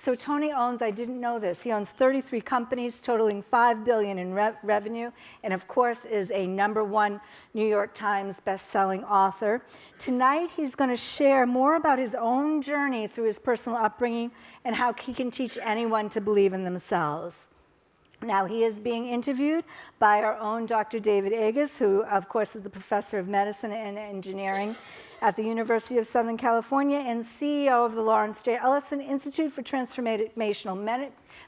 So Tony owns, I didn't know this, he owns 33 companies totaling $5 billion in revenue, and of course is a #1 New York Times best-selling author. Tonight he's going to share more about his own journey through his personal upbringing and how he can teach anyone to believe in themselves. Now, he is being interviewed by our own Dr. David Agus, who, of course, is the professor of medicine and engineering at the University of Southern California and CEO of the Lawrence J. Ellison Institute for Transformational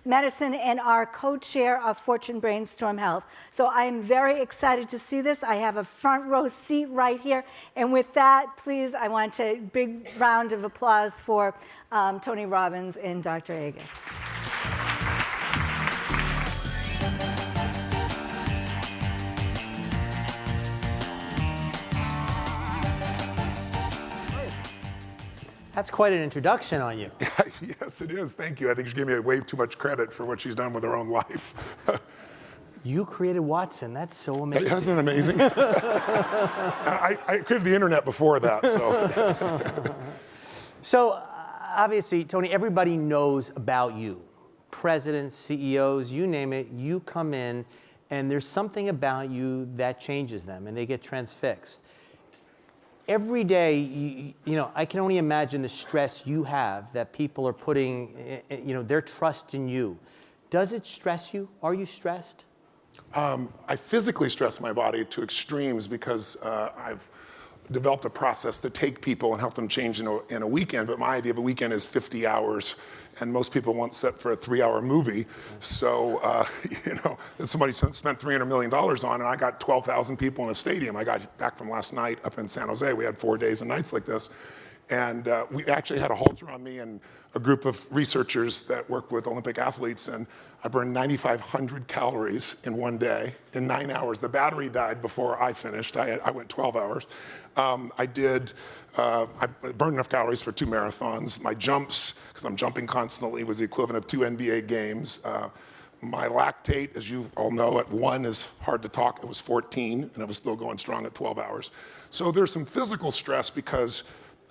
Medicine and our co-chair of Fortune Brainstorm Health. So I am very excited to see this. I have a front row seat right here. And with that, please, I want a big round of applause for Tony Robbins and Dr. Agus. That's quite an introduction on you. Yes, it is. Thank you. I think she gave me way too much credit for what she's done with her own life. You created Watson. That's so amazing. Isn't it amazing? I created the internet before that. So obviously, Tony, everybody knows about you. Presidents, CEOs, you name it, you come in, and there's something about you that changes them, and they get transfixed. Every day, you know, I can only imagine the stress you have that people are putting, you know, their trust in you. Does it stress you? Are you stressed? I physically stress my body to extremes because I've developed a process to take people and help them change in a weekend. But my idea of a weekend is 50 hours. And most people want set for a 3-hour movie. So, you know, that somebody spent $300 million on, and I got 12,000 people in a stadium. I got back from last night up in San Jose. We had 4 days and nights like this. And we actually had a halter on me and a group of researchers that work with Olympic athletes, and I burned 9,500 calories in one day in 9 hours. The battery died before I finished. I went 12 hours. I burned enough calories for 2 marathons. My jumps, because I'm jumping constantly, was the equivalent of 2 NBA games. My lactate, as you all know, at 1 is hard to talk. It was 14, and I was still going strong at 12 hours. So there's some physical stress because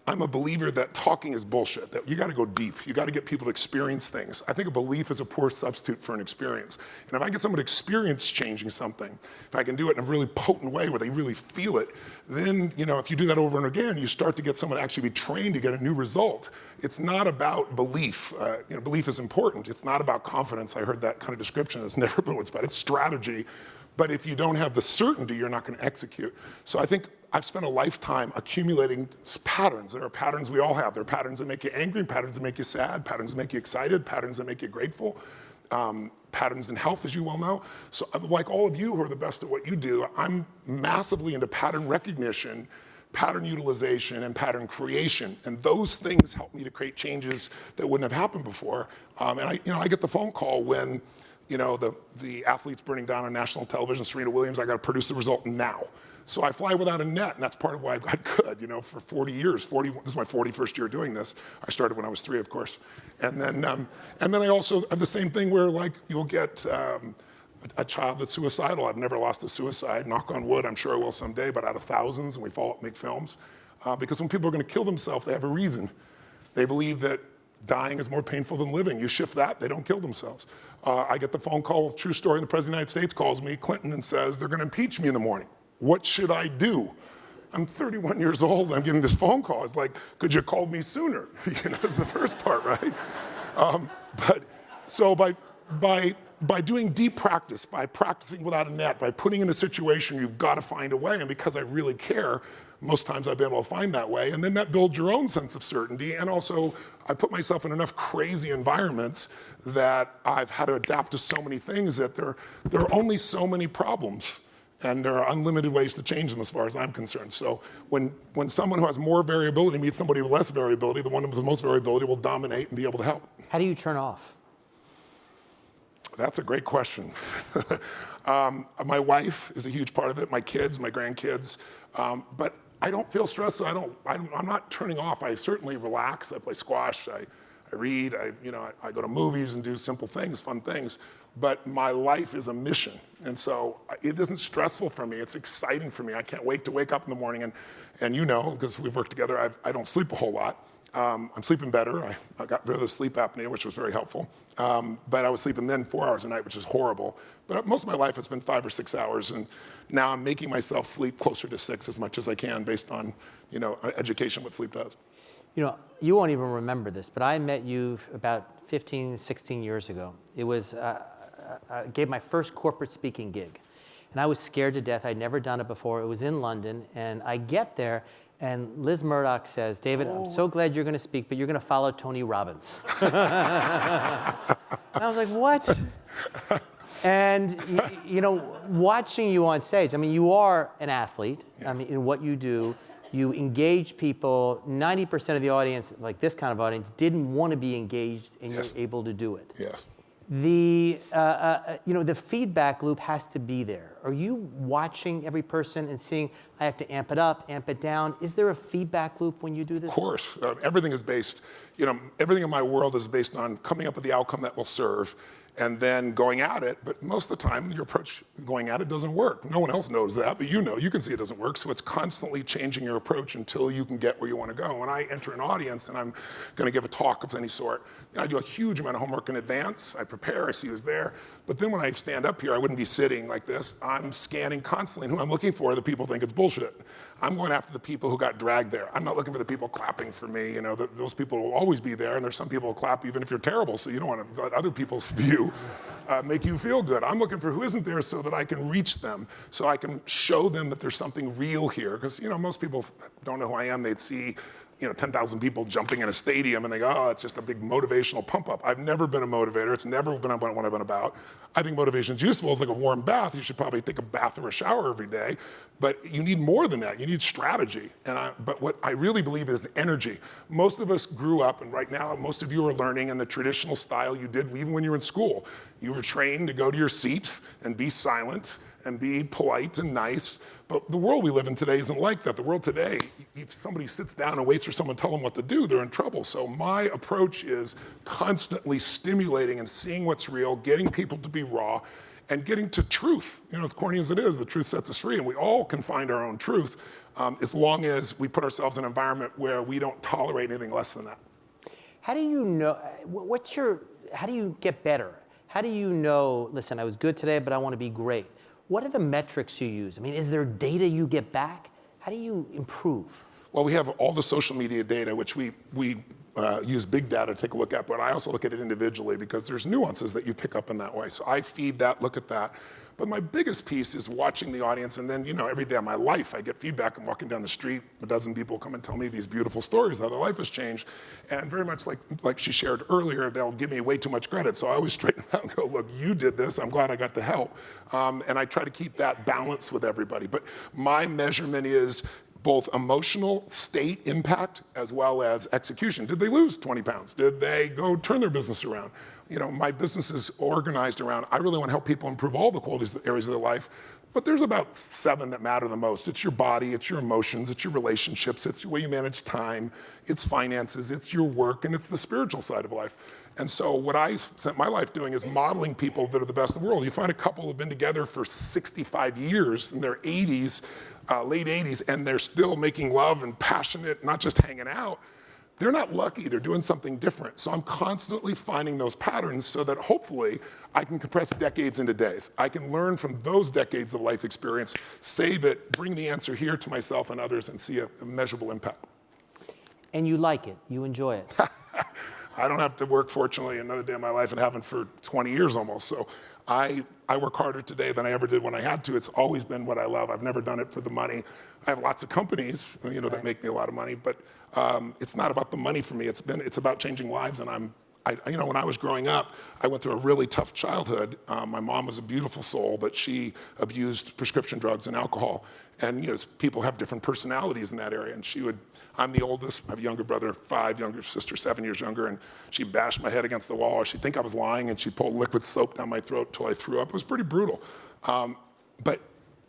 I'm a believer that talking is bullshit, that you gotta go deep. You gotta get people to experience things. I think a belief is a poor substitute for an experience. And if I get someone to experience changing something, if I can do it in a really potent way where they really feel it, then, you know, if you do that over and again, you start to get someone to actually be trained to get a new result. It's not about belief. You know, belief is important. It's not about confidence. I heard that kind of description. It's never been what's about. It's strategy. But if you don't have the certainty, you're not gonna execute. So I think I've spent a lifetime accumulating patterns. There are patterns we all have. There are patterns that make you angry, patterns that make you sad, patterns that make you excited, patterns that make you grateful, patterns in health, as you well know. So like all of you who are the best at what you do, I'm massively into pattern recognition, pattern utilization, and pattern creation. And those things help me to create changes that wouldn't have happened before. And I get the phone call when, you know, the athlete's burning down on national television, Serena Williams, I got to produce the result now. So I fly without a net, and that's part of why I got good, you know, for 40 years. This is my 41st year doing this. I started when I was 3, of course. And then I also have the same thing where, like, you'll get a child that's suicidal. I've never lost a suicide, knock on wood, I'm sure I will someday, but out of thousands, and we follow up, make films. Because when people are gonna kill themselves, they have a reason. They believe that dying is more painful than living. You shift that, they don't kill themselves. I get the phone call, true story, the President of the United States calls me, Clinton, and says, they're gonna impeach me in the morning. What should I do? I'm 31 years old, and I'm getting this phone call. It's like, could you have called me sooner? You know, that's the first part, right? But so by doing deep practice, by practicing without a net, by putting in a situation, you've got to find a way. And because I really care, most times I've been able to find that way. And then that builds your own sense of certainty. And also, I put myself in enough crazy environments that I've had to adapt to so many things that there are only so many problems. And there are unlimited ways to change them as far as I'm concerned. So when someone who has more variability meets somebody with less variability, the one with the most variability will dominate and be able to help. How do you turn off? That's a great question. My wife is a huge part of it, my kids, my grandkids. But I don't feel stressed, so I'm not turning off. I certainly relax. I play squash. I I read, I go to movies and do simple things, fun things. But my life is a mission. And so it isn't stressful for me. It's exciting for me. I can't wait to wake up in the morning. And you know, because we've worked together, I don't sleep a whole lot. I'm sleeping better. I got rid of the sleep apnea, which was very helpful. But I was sleeping then 4 hours a night, which is horrible. But most of my life, it's been 5 or 6 hours. And now I'm making myself sleep closer to 6 as much as I can based on, education, what sleep does. You won't even remember this, but I met you about 15, 16 years ago. It was, I gave my first corporate speaking gig. And I was scared to death. I'd never done it before. It was in London. And I get there, and Liz Murdoch says, David, I'm so glad you're going to speak, but you're going to follow Tony Robbins. And I was like, what? And, watching you on stage, I mean, you are an athlete. Yes. I mean, in what you do, you engage people. 90% of the audience, like this kind of audience, didn't want to be engaged, and yes. You're able to do it. Yes. The feedback loop has to be there. Are you watching every person and seeing, I have to amp it up, amp it down? Is there a feedback loop when you do this? Of course. Everything is based, everything in my world is based on coming up with the outcome that will serve and then going at it. But most of the time, your approach going at it doesn't work. No one else knows that, but you can see it doesn't work. So it's constantly changing your approach until you can get where you want to go. When I enter an audience and I'm going to give a talk of any sort, I do a huge amount of homework in advance. I prepare, I see who's there. But then when I stand up here, I wouldn't be sitting like this. I'm scanning constantly. And who I'm looking for are the people who think it's bullshit. I'm going after the people who got dragged there. I'm not looking for the people clapping for me. Those people will always be there, and there's some people who clap even if you're terrible, so you don't want to let other people's view make you feel good. I'm looking for who isn't there so that I can reach them, so I can show them that there's something real here. Because most people don't know who I am. They'd see 10,000 people jumping in a stadium and they go, oh, it's just a big motivational pump up. I've never been a motivator. It's never been what I've been about. I think motivation is useful. It's like a warm bath. You should probably take a bath or a shower every day, but you need more than that. You need strategy. But what I really believe is energy. Most of us grew up, and right now, most of you are learning in the traditional style you did even when you were in school. You were trained to go to your seat and be silent and be polite and nice. But the world we live in today isn't like that. The world today, if somebody sits down and waits for someone to tell them what to do, they're in trouble. So my approach is constantly stimulating and seeing what's real, getting people to be raw, and getting to truth. As corny as it is, the truth sets us free, and we all can find our own truth as long as we put ourselves in an environment where we don't tolerate anything less than that. How do you know, how do you get better? How do you know, listen, I was good today, but I want to be great? What are the metrics you use? I mean, is there data you get back? How do you improve? Well, we have all the social media data, which we use big data to take a look at, but I also look at it individually because there's nuances that you pick up in that way. So I feed that, look at that. But my biggest piece is watching the audience, and then, every day of my life, I get feedback. I'm walking down the street, a dozen people come and tell me these beautiful stories, how their life has changed. And very much like she shared earlier, they'll give me way too much credit. So I always straighten out and go, look, you did this. I'm glad I got to help. And I try to keep that balance with everybody. But my measurement is both emotional state impact as well as execution. Did they lose 20 pounds? Did they go turn their business around? My business is organized around, I really want to help people improve all the qualities, areas of their life, but there's about 7 that matter the most. It's your body, it's your emotions, it's your relationships, it's the way you manage time, it's finances, it's your work, and it's the spiritual side of life. And so what I spent my life doing is modeling people that are the best in the world. You find a couple who've been together for 65 years in their 80s, late 80s, and they're still making love and passionate, not just hanging out. They're not lucky, they're doing something different. So I'm constantly finding those patterns so that hopefully I can compress decades into days. I can learn from those decades of life experience, save it, bring the answer here to myself and others, and see a measurable impact. And you like it, you enjoy it. I don't have to work, fortunately, another day of my life and haven't for 20 years almost. So I work harder today than I ever did when I had to. It's always been what I love. I've never done it for the money. I have lots of companies, that make me a lot of money, but it's not about the money for me. It's about changing lives. And when I was growing up, I went through a really tough childhood. My mom was a beautiful soul, but she abused prescription drugs and alcohol. And people have different personalities in that area. And I'm the oldest. I have a younger brother, 5, younger sister, 7 years younger. And she bashed my head against the wall. She'd think I was lying, and she pulled liquid soap down my throat till I threw up. It was pretty brutal. But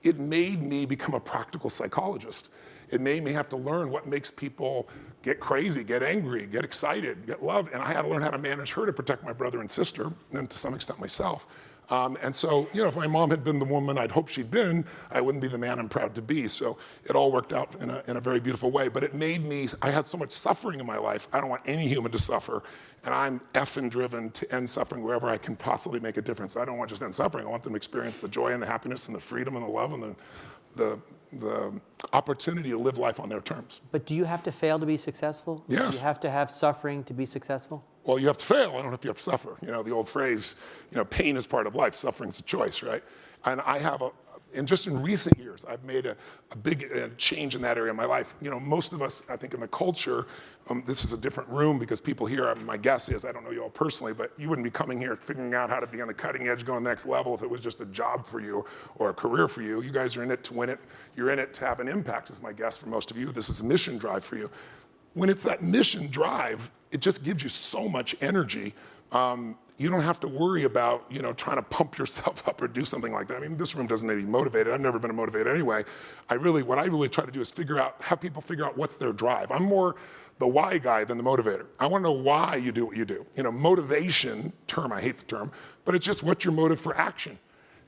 it made me become a practical psychologist. it made me have to learn what makes people get crazy, get angry, get excited, get loved. And I had to learn how to manage her to protect my brother and sister, and to some extent myself. And so, if my mom had been the woman I'd hoped she'd been, I wouldn't be the man I'm proud to be. So it all worked out in a very beautiful way. But it made me, I had so much suffering in my life. I don't want any human to suffer. And I'm effing driven to end suffering wherever I can possibly make a difference. I don't want just end suffering. I want them to experience the joy and the happiness and the freedom and the love and the opportunity to live life on their terms. But do you have to fail to be successful? Yes. Do you have to have suffering to be successful? Well, you have to fail. I don't know if you have to suffer. The old phrase, pain is part of life, suffering's a choice, right? And I have and just in recent years, I've made a big change in that area of my life. Most of us, I think in the culture, this is a different room because people here, my guess is, I don't know you all personally, but you wouldn't be coming here figuring out how to be on the cutting edge, going next level if it was just a job for you or a career for you. You guys are in it to win it. You're in it to have an impact, is my guess for most of you. This is a mission drive for you. When it's that mission drive, it just gives you so much energy. You don't have to worry about, trying to pump yourself up or do something like that. I mean, this room doesn't need to be motivated. I've never been motivated anyway. What I really try to do is have people figure out what's their drive. I'm more the why guy than the motivator. I want to know why you do what you do. Motivation, I hate the term, but it's just what's your motive for action.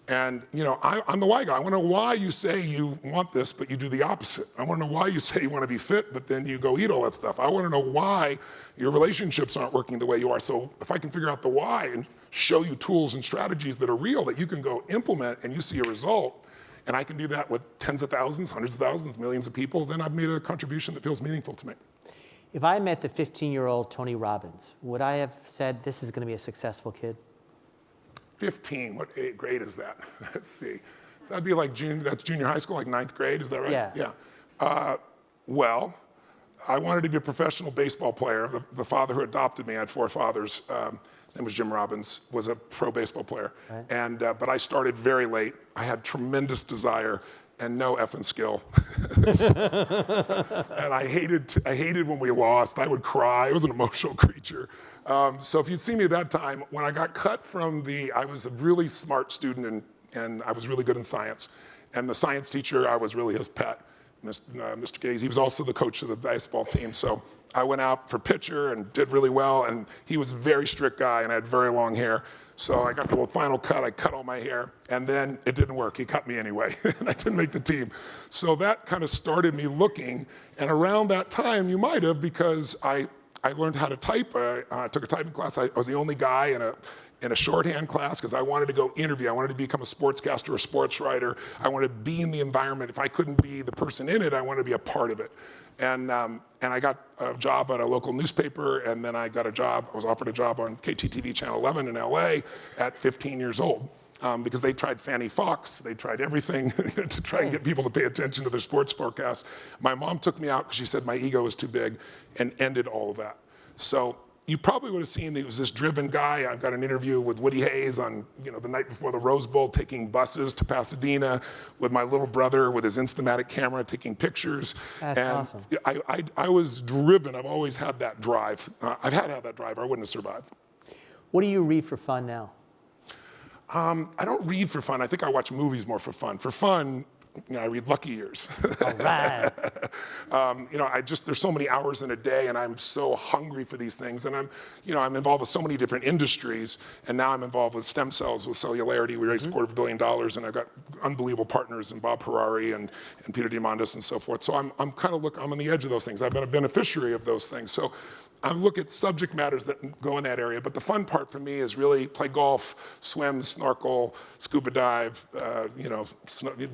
And, I'm the why guy. I want to know why you say you want this, but you do the opposite. I want to know why you say you want to be fit, but then you go eat all that stuff. I want to know why your relationships aren't working the way you are. So if I can figure out the why and show you tools and strategies that are real that you can go implement and you see a result, and I can do that with tens of thousands, hundreds of thousands, millions of people, then I've made a contribution that feels meaningful to me. If I met the 15-year-old Tony Robbins, would I have said this is going to be a successful kid? 15, what grade is that? Let's see. So that'd be like that's junior high school, like 9th grade, is that right? Yeah. Well, I wanted to be a professional baseball player. The father who adopted me, I had 4 fathers. His name was Jim Robbins, was a pro baseball player. Right. And but I started very late. I had tremendous desire and no effing skill. And I hated when we lost. I would cry. I was an emotional creature. So if you'd seen me at that time, when I got cut from I was a really smart student and I was really good in science. And the science teacher, I was really his pet, Mr. Gaze. He was also the coach of the baseball team. So I went out for pitcher and did really well. And he was a very strict guy and I had very long hair. So I got to the final cut, I cut all my hair, and then it didn't work. He cut me anyway, and I didn't make the team. So that kind of started me looking, and around that time, you might have, because I learned how to type. I took a typing class. I was the only guy in a shorthand class because I wanted to go interview. I wanted to become a sportscaster or a sports writer. I wanted to be in the environment. If I couldn't be the person in it, I wanted to be a part of it. And I got a job at a local newspaper, and then I was offered a job on KTTV Channel 11 in LA at 15 years old. Because they tried Fannie Fox, they tried everything to try and get people to pay attention to their sports forecast. My mom took me out because she said my ego was too big and ended all of that. So you probably would have seen that he was this driven guy. I got an interview with Woody Hayes on, the night before the Rose Bowl, taking buses to Pasadena with my little brother with his Instamatic camera taking pictures. That's awesome. I was driven. I've always had that drive. I've had to have that drive or I wouldn't have survived. What do you read for fun now? I don't read for fun. I think I watch movies more for fun. For fun, I read Lucky Years. All right. There's so many hours in a day, and I'm so hungry for these things. And I'm involved with so many different industries, and now I'm involved with stem cells, with cellularity. We raised $250 million, and I've got unbelievable partners in Bob Harari and Peter Diamandis and so forth. So I'm on the edge of those things. I've been a beneficiary of those things. So I look at subject matters that go in that area, but the fun part for me is really play golf, swim, snorkel, scuba dive,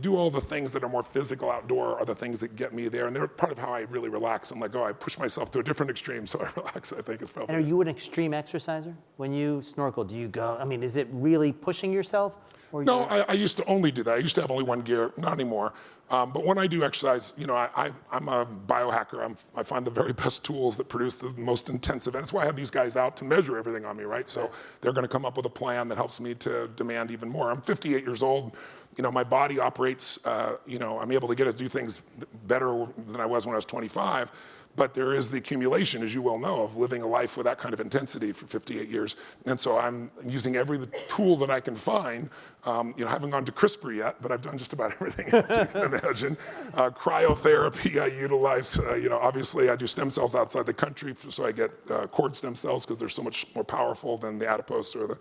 do all the things that are more physical outdoor are the things that get me there, and they're part of how I really relax. I'm like, I push myself to a different extreme, so I relax, I think is probably. And are you an extreme exerciser? When you snorkel, do you go, is it really pushing yourself? No, I used to only do that. I used to have only one gear, not anymore. But when I do exercise, I'm a biohacker. I find the very best tools that produce the most intensive. And that's why I have these guys out to measure everything on me, right? So they're going to come up with a plan that helps me to demand even more. I'm 58 years old. My body operates, I'm able to get it to do things better than I was when I was 25. But there is the accumulation, as you well know, of living a life with that kind of intensity for 58 years. And so I'm using every tool that I can find. I haven't gone to CRISPR yet, but I've done just about everything else you can imagine. Cryotherapy I utilize. Obviously I do stem cells outside the country, so I get cord stem cells because they're so much more powerful than the adipose or the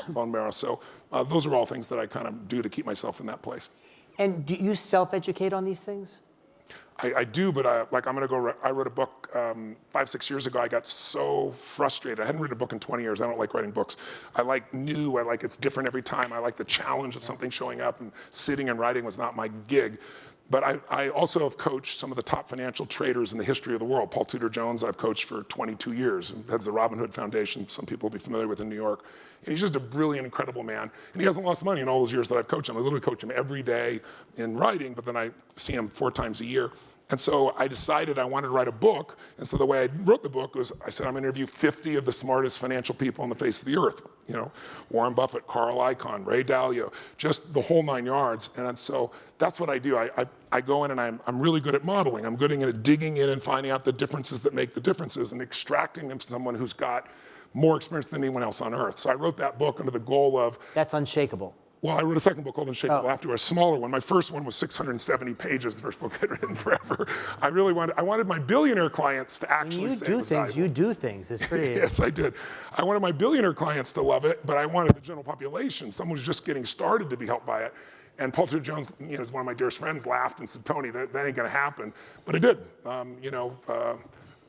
bone marrow. So those are all things that I kind of do to keep myself in that place. And do you self-educate on these things? I do, but I wrote a book 5-6 years ago. I got so frustrated. I hadn't written a book in 20 years. I don't like writing books. I like new. I like it's different every time. I like the challenge of something showing up, and sitting and writing was not my gig. But I also have coached some of the top financial traders in the history of the world. Paul Tudor Jones I've coached for 22 years, and heads the Robin Hood Foundation, some people will be familiar with in New York. And he's just a brilliant, incredible man. And he hasn't lost money in all those years that I've coached him. I literally coach him every day in writing, but then I see him 4 times a year. And so I decided I wanted to write a book. And so the way I wrote the book was, I said, I'm going to interview 50 of the smartest financial people on the face of the earth. Warren Buffett, Carl Icahn, Ray Dalio, just the whole 9 yards. And so that's what I do. I go in and I'm really good at modeling. I'm good at digging in and finding out the differences that make the differences and extracting them from someone who's got more experience than anyone else on earth. So I wrote that book under the goal of... That's Unshakable. Well, I wrote a second book called Unshakable after, a smaller one. My first one was 670 pages, the first book I'd written forever. I wanted my billionaire clients to actually say it was valuable. You do things. It's pretty... Yes, I did. I wanted my billionaire clients to love it, but I wanted the general population, someone who's just getting started, to be helped by it. And Paul Tudor Jones, is one of my dearest friends, laughed and said, Tony, that ain't gonna happen. But it did.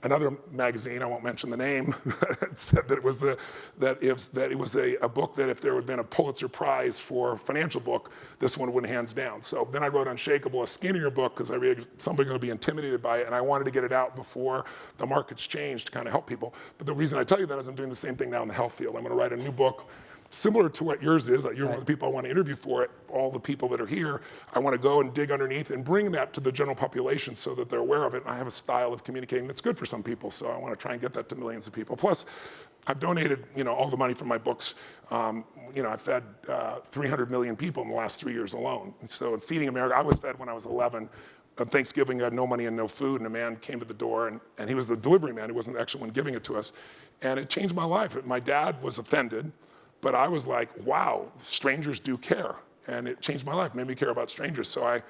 Another magazine, I won't mention the name, said that it was a book that if there had been a Pulitzer Prize for a financial book, this one would win hands down. So then I wrote Unshakable, a skinnier book, because I realized somebody's going to be intimidated by it, and I wanted to get it out before the markets changed to kind of help people. But the reason I tell you that is I'm doing the same thing now in the health field. I'm going to write a new book similar to what yours is. You're one of the people I want to interview for it. All the people that are here, I want to go and dig underneath and bring that to the general population so that they're aware of it. And I have a style of communicating that's good for some people, so I want to try and get that to millions of people. Plus, I've donated, all the money from my books. I've fed 300 million people in the last 3 years alone. So in Feeding America, I was fed when I was 11. On Thanksgiving, I had no money and no food, and a man came to the door, and he was the delivery man. He wasn't the actual one giving it to us. And it changed my life. My dad was offended. But I was like, wow, strangers do care. And it changed my life, made me care about strangers. So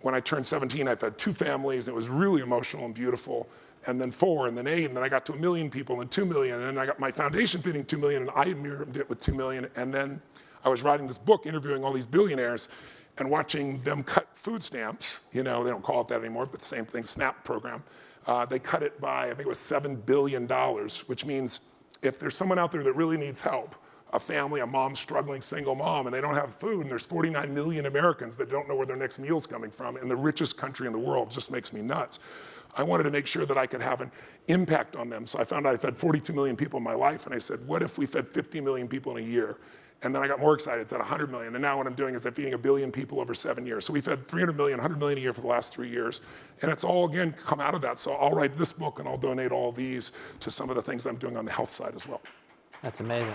when I turned 17, I fed 2 families. It was really emotional and beautiful. And then 4, and then 8, and then I got to 1 million people, and 2 million. And then I got my foundation feeding 2 million, and I mirrored it with 2 million. And then I was writing this book, interviewing all these billionaires, and watching them cut food stamps. They don't call it that anymore, but the same thing, SNAP program. They cut it by, I think it was $7 billion, which means if there's someone out there that really needs help, a family, a mom, struggling single mom, and they don't have food, and there's 49 million Americans that don't know where their next meal's coming from, in the richest country in the world, just makes me nuts. I wanted to make sure that I could have an impact on them. So I found out I fed 42 million people in my life, and I said, what if we fed 50 million people in a year? And then I got more excited, it's at 100 million. And now what I'm doing is I'm feeding 1 billion people over 7 years. So we fed 300 million, 100 million a year for the last 3 years. And it's all, again, come out of that. So I'll write this book, and I'll donate all these to some of the things I'm doing on the health side as well. That's amazing.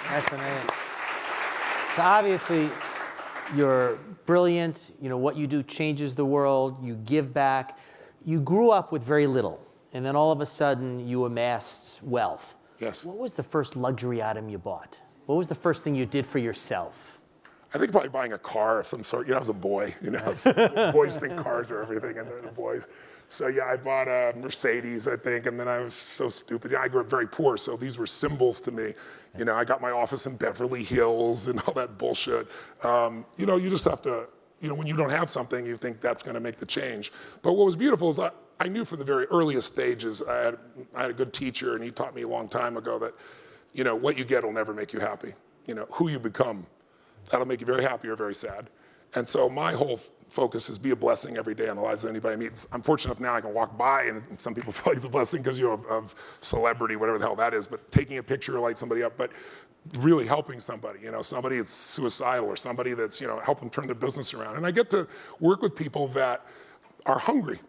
That's amazing. So obviously, you're brilliant. What you do changes the world. You give back. You grew up with very little, and then all of a sudden, you amassed wealth. Yes. What was the first luxury item you bought? What was the first thing you did for yourself? I think probably buying a car of some sort. I was a boy. Boys think cars are everything, and they're the boys. So yeah, I bought a Mercedes, I think, and then I was so stupid. I grew up very poor, so these were symbols to me. I got my office in Beverly Hills and all that bullshit. You just have to, when you don't have something, you think that's going to make the change. But what was beautiful is I knew from the very earliest stages, I had a good teacher, and he taught me a long time ago that, what you get will never make you happy. Who you become, that'll make you very happy or very sad. And so my whole focus is be a blessing every day in the lives of anybody I meet. I'm fortunate enough now I can walk by, and some people feel like it's a blessing because of celebrity, whatever the hell that is, but taking a picture or light somebody up, but really helping somebody, somebody that's suicidal or somebody that's, help them turn their business around. And I get to work with people that are hungry.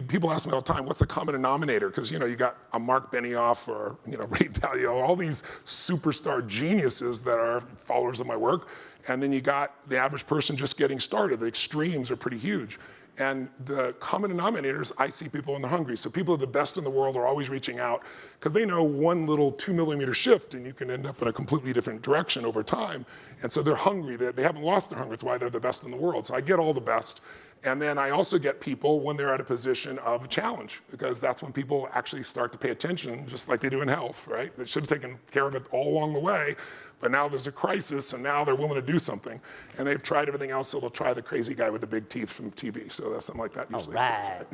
People ask me all the time, what's the common denominator? Because, you got a Mark Benioff or, Ray Dalio, all these superstar geniuses that are followers of my work. And then you got the average person just getting started. The extremes are pretty huge. And the common denominator is I see people when they're hungry. So people are the best in the world are always reaching out because they know one little 2 millimeter shift and you can end up in a completely different direction over time. And so they're hungry. They haven't lost their hunger. It's why they're the best in the world. So I get all the best. And then I also get people when they're at a position of challenge, because that's when people actually start to pay attention, just like they do in health, right? They should have taken care of it all along the way, but now there's a crisis and now they're willing to do something. And they've tried everything else, so they'll try the crazy guy with the big teeth from TV. So that's something like that usually. All right.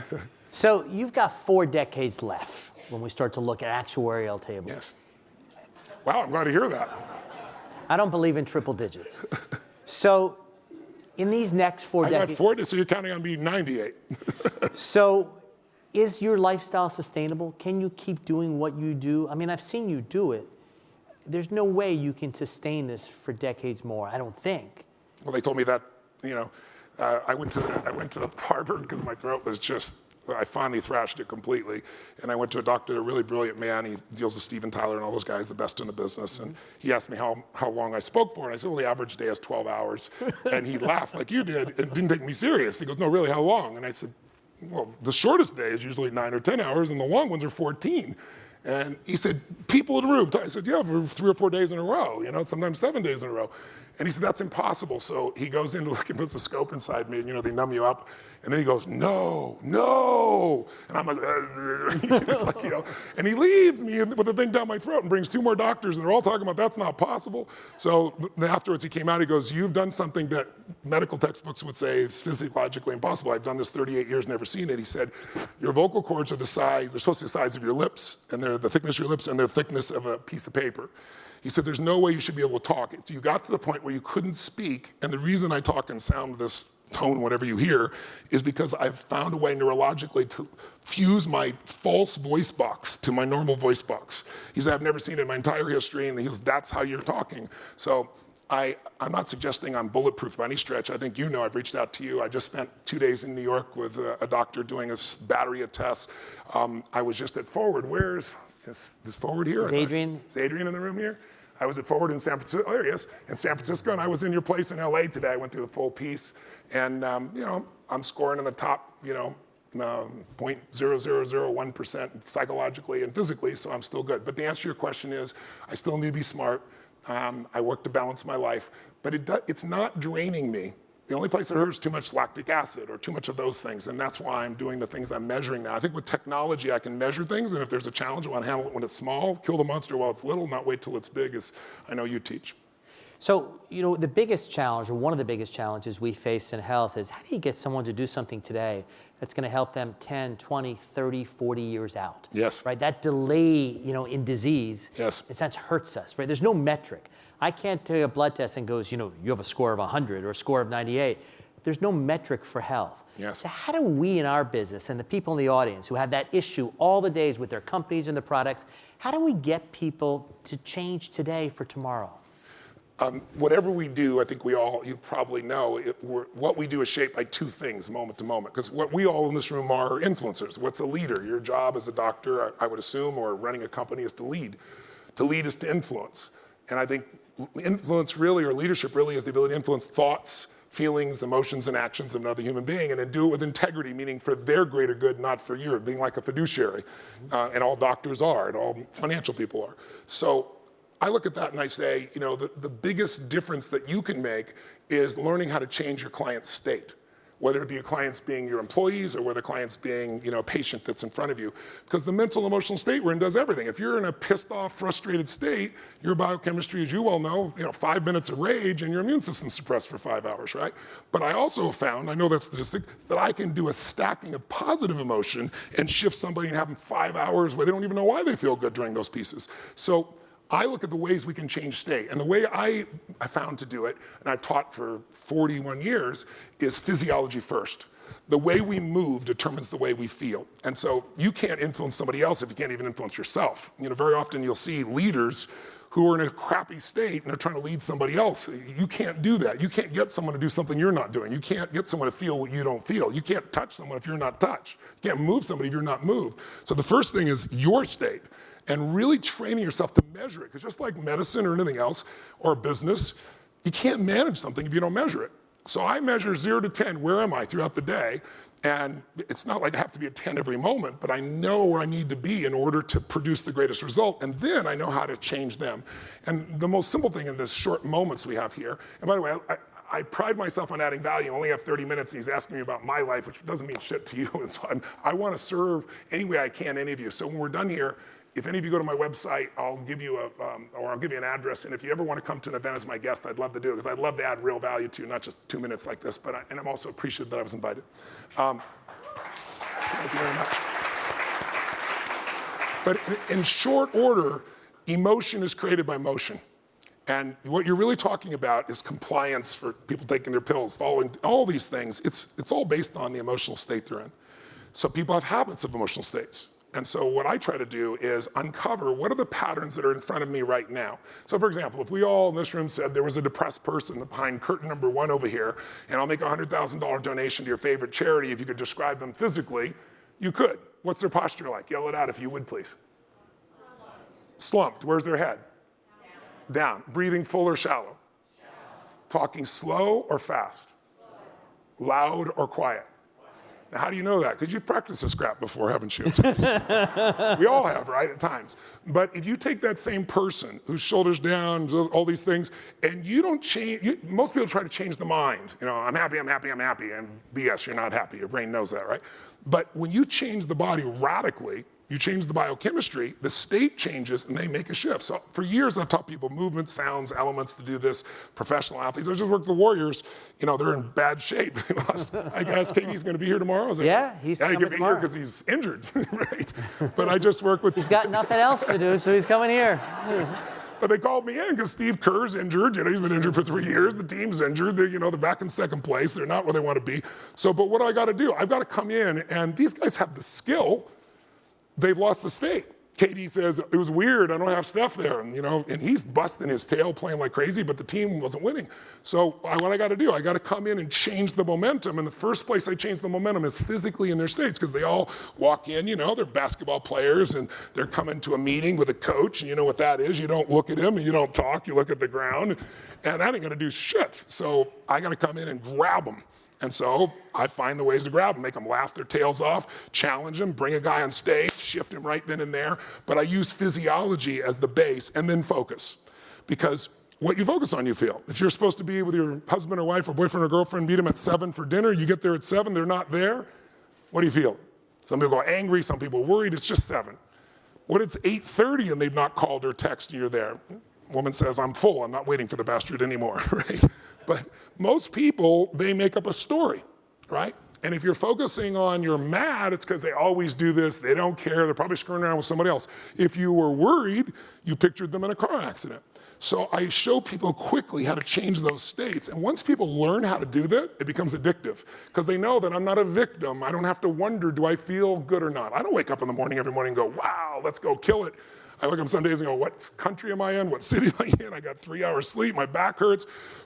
So you've got 4 decades left when we start to look at actuarial tables. Yes. Wow, I'm glad to hear that. I don't believe in triple digits. So in these next 4 decades. I got 40, so you're counting on being 98. So is your lifestyle sustainable? Can you keep doing what you do? I mean, I've seen you do it. There's no way you can sustain this for decades more, I don't think. Well, they told me that, I went to the Harvard because my throat was just, I finally thrashed it completely. And I went to a doctor, a really brilliant man. He deals with Steven Tyler and all those guys, the best in the business. And he asked me how long I spoke for. And I said, well, the average day is 12 hours. And he laughed like you did and didn't take me serious. He goes, no, really, how long? And I said, well, the shortest day is usually 9 or 10 hours and the long ones are 14. And he said, people in the room. I said, yeah, for 3 or 4 days in a row, sometimes 7 days in a row. And he said, that's impossible. So he goes in to look and puts a scope inside me, and they numb you up. And then he goes, no. And I'm like, and he leaves me with the thing down my throat and brings 2 more doctors, and they're all talking about that's not possible. So afterwards he came out, he goes, you've done something that medical textbooks would say is physiologically impossible. I've done this 38 years, never seen it. He said, your vocal cords are the size, they're supposed to be the size of your lips, and they're the thickness of your lips, and they're the thickness of a piece of paper. He said, there's no way you should be able to talk. You got to the point where you couldn't speak, and the reason I talk and sound this tone, whatever you hear, is because I've found a way neurologically to fuse my false voice box to my normal voice box. He said, I've never seen it in my entire history, and he goes, that's how you're talking. So I'm not suggesting I'm bulletproof by any stretch. I think I've reached out to you. I just spent 2 days in New York with a doctor doing a battery of tests. I was just at Forward. Where's this Forward here? Is Adrian? Is Adrian in the room here? I was at Forward in San Francisco. Oh, there he is. In San Francisco, and I was in your place in LA today. I went through the full piece. And, I'm scoring in the top, 0.0001% psychologically and physically, so I'm still good. But the answer to your question is, I still need to be smart. I work to balance my life, but it's not draining me. The only place it hurts is too much lactic acid or too much of those things, and that's why I'm doing the things I'm measuring now. I think with technology, I can measure things, and if there's a challenge, I want to handle it when it's small, kill the monster while it's little, not wait till it's big, as I know you teach. So, the biggest challenge, or one of the biggest challenges we face in health is how do you get someone to do something today that's going to help them 10, 20, 30, 40 years out? Yes. Right? That delay, in disease, yes, in a sense, hurts us, right? There's no metric. I can't take a blood test and goes, you have a score of 100 or a score of 98. There's no metric for health. Yes. So how do we in our business and the people in the audience who have that issue all the days with their companies and their products, how do we get people to change today for tomorrow? Whatever we do, I think you probably know, what we do is shaped by 2 things moment to moment. Because what we all in this room are influencers. What's a leader? Your job as a doctor, I would assume, or running a company is to lead. To lead is to influence. And I think influence really, or leadership really, is the ability to influence thoughts, feelings, emotions, and actions of another human being, and then do it with integrity, meaning for their greater good, not for yours, being like a fiduciary. And all doctors are, and all financial people are. So I look at that and I say, the biggest difference that you can make is learning how to change your client's state, whether it be your clients being your employees or whether clients being, a patient that's in front of you. Because the mental, emotional state we're in does everything. If you're in a pissed off, frustrated state, your biochemistry, as you well know, 5 minutes of rage and your immune system's suppressed for 5 hours, right? But I also found, I know that statistic, that I can do a stacking of positive emotion and shift somebody and have them 5 hours where they don't even know why they feel good during those pieces. So I look at the ways we can change state. And the way I found to do it, and I've taught for 41 years, is physiology first. The way we move determines the way we feel. And so you can't influence somebody else if you can't even influence yourself. Very often you'll see leaders who are in a crappy state and they're trying to lead somebody else. You can't do that. You can't get someone to do something you're not doing. You can't get someone to feel what you don't feel. You can't touch someone if you're not touched. You can't move somebody if you're not moved. So the first thing is your state. And really training yourself to measure it. Because just like medicine or anything else, or business, you can't manage something if you don't measure it. So I measure 0 to 10, where am I throughout the day? And it's not like I have to be at 10 every moment, but I know where I need to be in order to produce the greatest result. And then I know how to change them. And the most simple thing in this short moments we have here, and by the way, I pride myself on adding value. I only have 30 minutes and he's asking me about my life, which doesn't mean shit to you. And so I want to serve any way I can any of you. So when we're done here, if any of you go to my website, I'll give you an address. And if you ever want to come to an event as my guest, I'd love to do it, because I'd love to add real value to you, not just 2 minutes like this. And I'm also appreciative that I was invited. Thank you very much. But in short order, emotion is created by motion. And what you're really talking about is compliance for people taking their pills, following all these things. It's all based on the emotional state they're in. So people have habits of emotional states. And so what I try to do is uncover what are the patterns that are in front of me right now. So for example, if we all in this room said there was a depressed person behind curtain number 1 over here, and I'll make a $100,000 donation to your favorite charity, if you could describe them physically, you could. What's their posture like? Yell it out if you would, please. Slumped. Where's their head? Down. Breathing full or shallow? Talking slow or fast? Loud or quiet? Now, how do you know that? Because you've practiced this crap before, haven't you? We all have, right, at times. But if you take that same person whose shoulders down, all these things, and you don't change, most people try to change the mind. You know, I'm happy, I'm happy, I'm happy, and BS, you're not happy. Your brain knows that, right? But when you change the body radically, you change the biochemistry, the state changes, and they make a shift. So for years, I've taught people movement, sounds, elements to do this. Professional athletes. I just worked with the Warriors. You know, they're in bad shape. I guess KD's going to be here tomorrow. Is Yeah, he's he coming can be tomorrow. here because he's injured, right? But I just work with. He's got nothing else to do, so he's coming here. But they called me in because Steve Kerr's injured. You know, he's been injured for 3 years. The team's injured. They're back in second place. They're not where they want to be. So, but what do I got to do? I've got to come in, and these guys have the skill. They've lost the state. KD says, it was weird, I don't have Steph there. And he's busting his tail playing like crazy, but the team wasn't winning. So what I gotta do, I gotta come in and change the momentum. And the first place I change the momentum is physically in their states, because they all walk in, they're basketball players, and they're coming to a meeting with a coach, and you know what that is. You don't look at him, and you don't talk, you look at the ground, and that ain't gonna do shit. So I gotta come in and grab them. And so I find the ways to grab them, make them laugh their tails off, challenge them, bring a guy on stage, shift him right then and there. But I use physiology as the base, and then focus. Because what you focus on, you feel. If you're supposed to be with your husband or wife or boyfriend or girlfriend, meet them at 7 for dinner, you get there at 7, they're not there, what do you feel? Some people go angry, some people worried, it's just 7. What if it's 8:30 and they've not called or texted and you're there? Woman says, I'm full, I'm not waiting for the bastard anymore, right? But most people, they make up a story, right? And if you're focusing on you're mad, it's because they always do this, they don't care, they're probably screwing around with somebody else. If you were worried, you pictured them in a car accident. So I show people quickly how to change those states. And once people learn how to do that, it becomes addictive. Because they know that I'm not a victim. I don't have to wonder, do I feel good or not? I don't wake up in the morning every morning and go, wow, let's go kill it. I wake up some days and go, what country am I in? What city am I in? I got 3 hours sleep, my back hurts.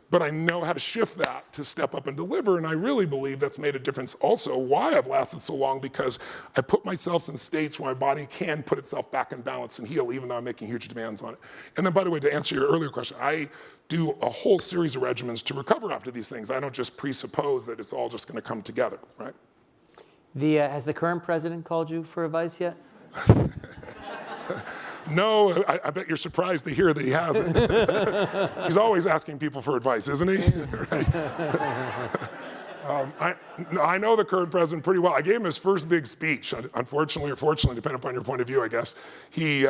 But I know how to shift that to step up and deliver. And I really believe that's made a difference also why I've lasted so long, because I put myself in states where my body can put itself back in balance and heal, even though I'm making huge demands on it. And then, by the way, to answer your earlier question, I do a whole series of regimens to recover after these things. I don't just presuppose that it's all just going to come together, right? Has the current president called you for advice yet? No, I bet you're surprised to hear that he hasn't. He's always asking people for advice, isn't he? Right. I know the current president pretty well. I gave him his first big speech. Unfortunately or fortunately, depending upon your point of view, I guess. He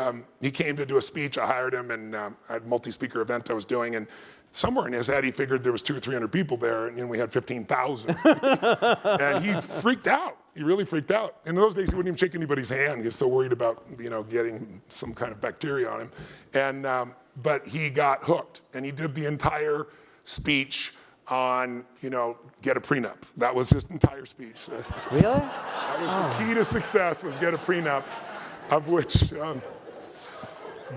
came to do a speech. I hired him, and I had a multi-speaker event I was doing, and somewhere in his head, he figured there was 200 or 300 people there, and we had 15,000. And he freaked out. He really freaked out. In those days, he wouldn't even shake anybody's hand. He was so worried about, getting some kind of bacteria on him. And but he got hooked, and he did the entire speech on, get a prenup. That was his entire speech. Really? That was the key to success, was get a prenup, of which.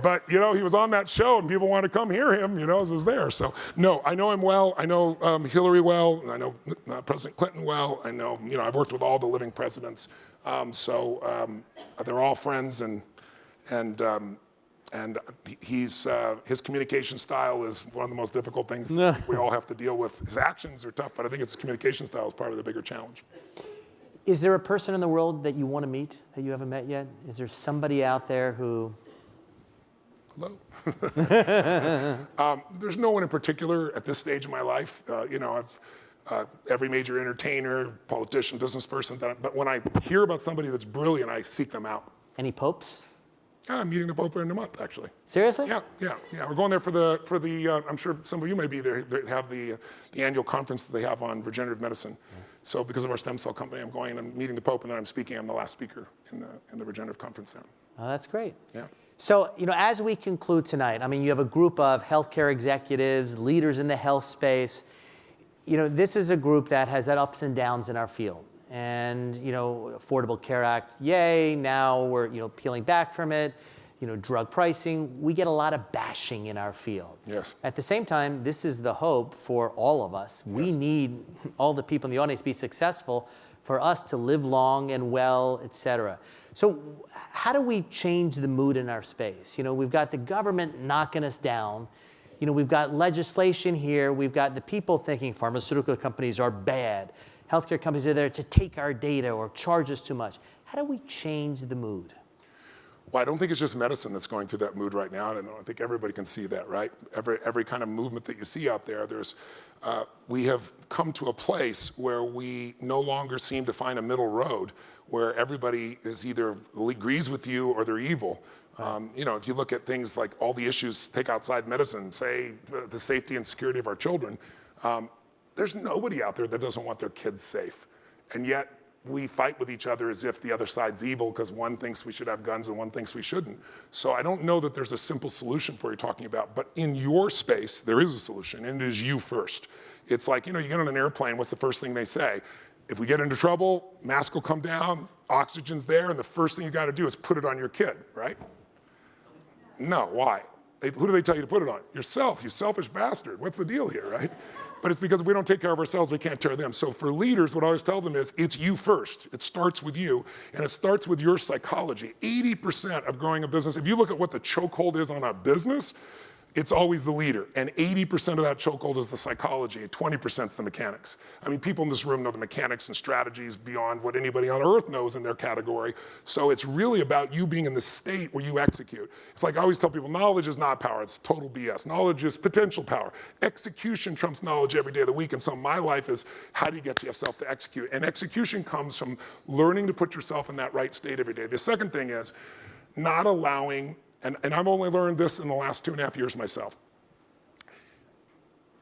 But, he was on that show, and people wanted to come hear him, it was there. So, no, I know him well. I know Hillary well. And I know President Clinton well. I know, I've worked with all the living presidents. So they're all friends, and his communication style is one of the most difficult things we all have to deal with. His actions are tough, but I think his communication style is part of the bigger challenge. Is there a person in the world that you want to meet that you haven't met yet? Is there somebody out there who... Hello. There's no one in particular at this stage of my life. I've every major entertainer, politician, business person, but when I hear about somebody that's brilliant, I seek them out. Any popes? Yeah, I'm meeting the Pope in a month, actually. Seriously? Yeah. We're going there for the. I'm sure some of you may be there. They have the annual conference that they have on regenerative medicine. So because of our stem cell company, I'm going and I'm meeting the Pope, and then I'm speaking. I'm the last speaker in the regenerative conference there. Oh, that's great. Yeah. So, as we conclude tonight, you have a group of healthcare executives, leaders in the health space. This is a group that has had ups and downs in our field. And, Affordable Care Act, yay, now we're, peeling back from it. Drug pricing, we get a lot of bashing in our field. Yes. At the same time, this is the hope for all of us. We Yes. need all the people in the audience to be successful for us to live long and well, et cetera. So how do we change the mood in our space? We've got the government knocking us down. We've got legislation here. We've got the people thinking pharmaceutical companies are bad. Healthcare companies are there to take our data or charge us too much. How do we change the mood? Well, I don't think it's just medicine that's going through that mood right now. I think everybody can see that, right? Every kind of movement that you see out there, we have come to a place where we no longer seem to find a middle road where everybody is either agrees with you or they're evil. If you look at things like all the issues, take outside medicine, say the safety and security of our children, there's nobody out there that doesn't want their kids safe. And yet, we fight with each other as if the other side's evil because one thinks we should have guns and one thinks we shouldn't. So I don't know that there's a simple solution for what you're talking about, but in your space, there is a solution, and it is you first. It's like, you get on an airplane, what's the first thing they say? If we get into trouble, mask will come down, oxygen's there, and the first thing you gotta do is put it on your kid, right? No, why? Who do they tell you to put it on? Yourself, you selfish bastard. What's the deal here, right? But it's because if we don't take care of ourselves, we can't take care of them. So for leaders, what I always tell them is, it's you first. It starts with you, and it starts with your psychology. 80% of growing a business, if you look at what the chokehold is on a business, it's always the leader. And 80% of that chokehold is the psychology, and 20% is the mechanics. People in this room know the mechanics and strategies beyond what anybody on earth knows in their category. So it's really about you being in the state where you execute. It's like I always tell people, knowledge is not power, it's total BS. Knowledge is potential power. Execution trumps knowledge every day of the week. And so my life is, how do you get yourself to execute? And execution comes from learning to put yourself in that right state every day. The second thing is not allowing, and I've only learned this in the last 2.5 years myself.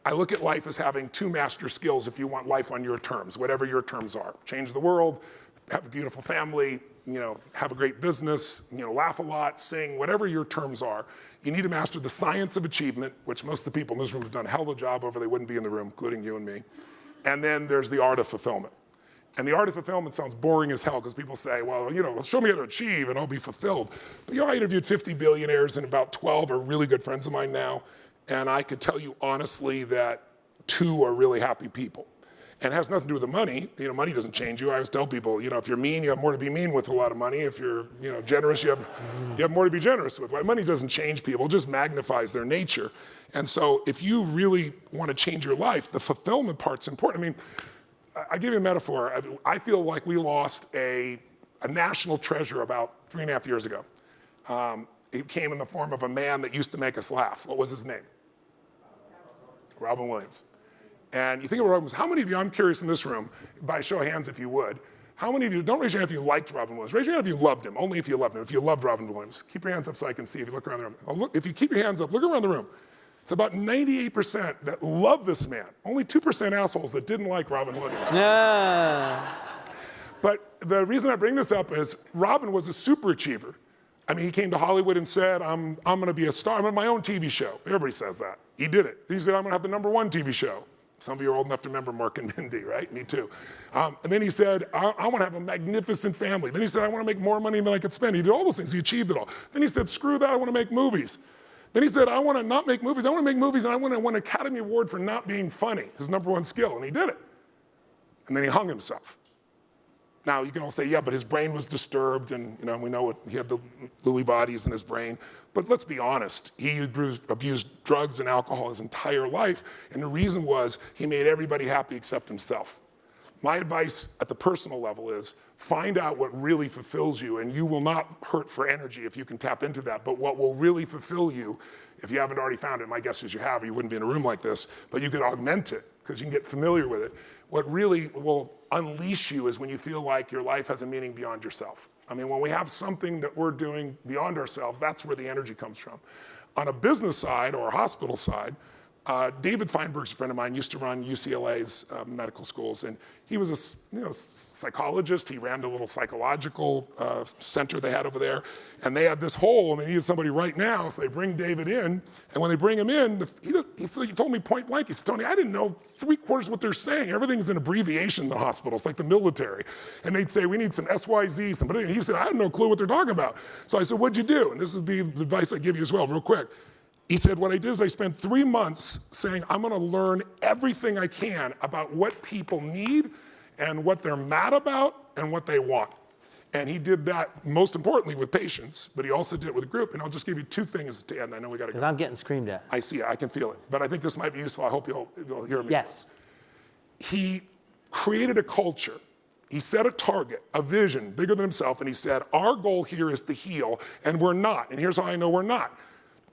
I look at life as having two master skills if you want life on your terms, whatever your terms are. Change the world, have a beautiful family, have a great business, laugh a lot, sing, whatever your terms are. You need to master the science of achievement, which most of the people in this room have done a hell of a job over, they wouldn't be in the room, including you and me. And then there's the art of fulfillment. And the art of fulfillment sounds boring as hell because people say, well, show me how to achieve and I'll be fulfilled. But I interviewed 50 billionaires and about 12 are really good friends of mine now. And I could tell you honestly that 2 are really happy people. And it has nothing to do with the money. Money doesn't change you. I always tell people, if you're mean, you have more to be mean with a lot of money. If you're, generous, you have more to be generous with. Money doesn't change people, it just magnifies their nature. And so if you really want to change your life, the fulfillment part's important. I give you a metaphor. I feel like we lost a national treasure about 3.5 years ago. It came in the form of a man that used to make us laugh. What was his name? Robin Williams. And you think of Robin Williams, how many of you, I'm curious in this room, by a show of hands if you would, how many of you, don't raise your hand if you liked Robin Williams, raise your hand if you loved him, only if you loved him, if you loved Robin Williams. Keep your hands up so I can see if you look around the room. If you keep your hands up, look around the room. It's about 98% that love this man. Only 2% assholes that didn't like Robin Williams. Yeah. But the reason I bring this up is Robin was a super achiever. He came to Hollywood and said, I'm gonna be a star. I'm on my own TV show. Everybody says that. He did it. He said, I'm gonna have the #1 TV show. Some of you are old enough to remember Mark and Mindy, right? Me too. And then he said, I wanna have a magnificent family. Then he said, I wanna make more money than I could spend. He did all those things, he achieved it all. Then he said, screw that, I wanna make movies. Then he said, I want to not make movies. I want to make movies, and I want to win an Academy Award for not being funny. His #1 skill, and he did it. And then he hung himself. Now, you can all say, yeah, but his brain was disturbed, and we know he had the Lewy bodies in his brain. But let's be honest, he abused drugs and alcohol his entire life, and the reason was he made everybody happy except himself. My advice at the personal level is, Find out what really fulfills you, and you will not hurt for energy if you can tap into that. But what will really fulfill you, if you haven't already found it, my guess is you have, or you wouldn't be in a room like this, but you can augment it because you can get familiar with it. What really will unleash you is when you feel like your life has a meaning beyond yourself. I mean, when we have something that we're doing beyond ourselves, that's where the energy comes from. On a business side or a hospital side, David Feinberg's a friend of mine, used to run UCLA's medical schools, and he was a psychologist. He ran the little psychological center they had over there, and they had this hole, and they needed somebody right now, so they bring David in, and when they bring him in, he told me point blank, he said, Tony, I didn't know 3/4 of what they're saying. Everything's an abbreviation in the hospitals, like the military, and they'd say, we need some SYZ, somebody, and he said, I had no clue what they're talking about. So I said, what'd you do? And this is the advice I give you as well, real quick. He said, what I did is I spent 3 months saying, I'm gonna learn everything I can about what people need and what they're mad about and what they want. And he did that, most importantly, with patients, but he also did it with a group. And I'll just give you 2 things to end. I know we gotta go. Because I'm getting screamed at. I see it, I can feel it. But I think this might be useful. I hope you'll hear me. Yes. He created a culture. He set a target, a vision bigger than himself, and he said, our goal here is to heal, and we're not. And here's how I know we're not.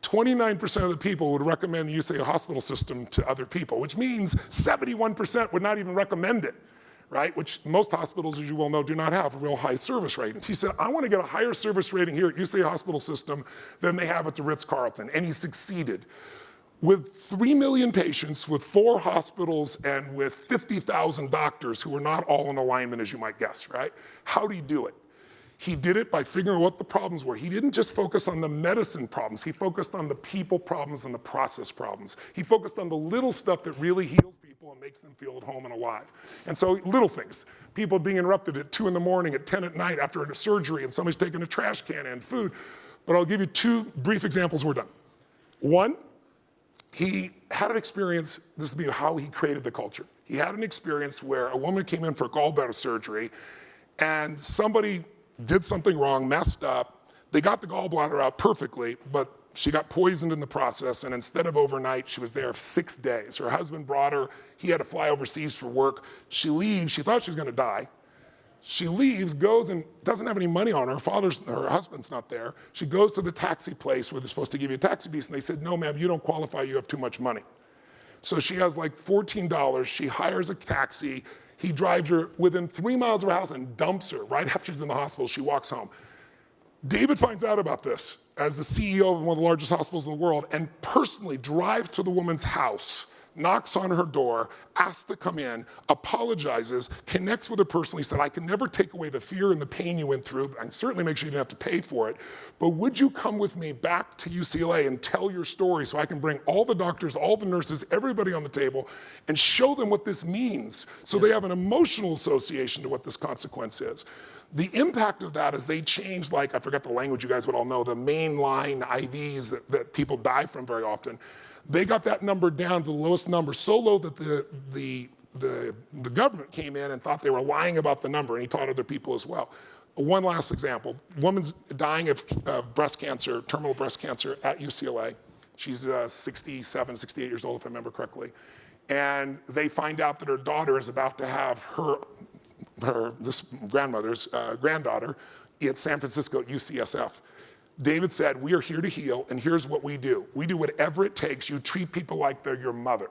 29% of the people would recommend the UCLA hospital system to other people, which means 71% would not even recommend it, right? Which most hospitals, as you well know, do not have real high service ratings. He said, I want to get a higher service rating here at UCLA hospital system than they have at the Ritz-Carlton, and he succeeded. With 3 million patients, with 4 hospitals, and with 50,000 doctors who are not all in alignment, as you might guess, right? How did he do it? He did it by figuring out what the problems were. He didn't just focus on the medicine problems. He focused on the people problems and the process problems. He focused on the little stuff that really heals people and makes them feel at home and alive. And so little things, people being interrupted at 2 in the morning, at 10 at night after a surgery, and somebody's taking a trash can and food. But I'll give you 2 brief examples, we're done. One, he had an experience, this would be how he created the culture. He had an experience where a woman came in for gallbladder surgery, and somebody did something wrong, messed up. They got the gallbladder out perfectly, but she got poisoned in the process, and instead of overnight, she was there for 6 days. Her husband brought her, he had to fly overseas for work. She leaves, she thought she was gonna die. She leaves, goes and doesn't have any money on her. Her husband's not there. She goes to the taxi place where they're supposed to give you a taxi piece, and they said, no ma'am, you don't qualify, you have too much money. So she has like $14, she hires a taxi, he drives her within 3 miles of her house and dumps her. Right after she's in the hospital, she walks home. David finds out about this as the CEO of one of the largest hospitals in the world and personally drives to the woman's house, knocks on her door, asks to come in, apologizes, connects with her personally, said, I can never take away the fear and the pain you went through, and certainly make sure you didn't have to pay for it, but would you come with me back to UCLA and tell your story so I can bring all the doctors, all the nurses, everybody on the table, and show them what this means so they have an emotional association to what this consequence is. The impact of that is they changed, like, I forgot the language you guys would all know, the mainline IVs that people die from very often. They got that number down to the lowest number, so low that the government came in and thought they were lying about the number, and he taught other people as well. One last example, woman's dying of breast cancer, terminal breast cancer at UCLA. She's 67, 68 years old, if I remember correctly. And they find out that her daughter is about to have this grandmother's granddaughter at San Francisco at UCSF. David said, we are here to heal, and here's what we do. We do whatever it takes. You treat people like they're your mother.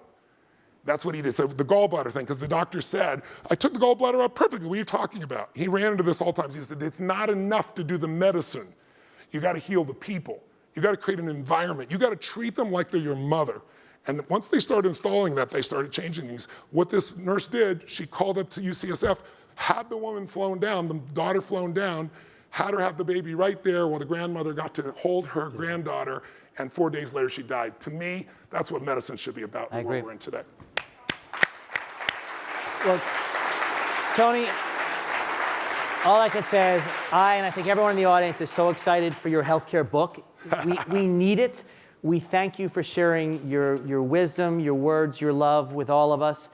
That's what he did. So the gallbladder thing, because the doctor said, I took the gallbladder out perfectly. What are you talking about? He ran into this all the time. He said, it's not enough to do the medicine. You got to heal the people. You got to create an environment. You got to treat them like they're your mother. And once they started installing that, they started changing things. What this nurse did, she called up to UCSF, had the woman flown down, the daughter flown down, had her have the baby right there while the grandmother got to hold her granddaughter, and 4 days later she died. To me, that's what medicine should be about in the world we're in today. Well, Tony, all I can say is and I think everyone in the audience is so excited for your healthcare book. We need it. We thank you for sharing your wisdom, your words, your love with all of us.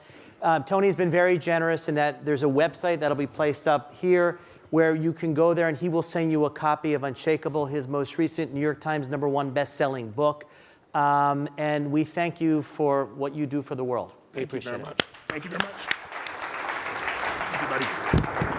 Tony's been very generous in that there's a website that'll be placed up here where you can go there and he will send you a copy of Unshakable, his most recent New York Times #1 best-selling book. And we thank you for what you do for the world. Thank you very much. Thank you very much. Thank you, buddy.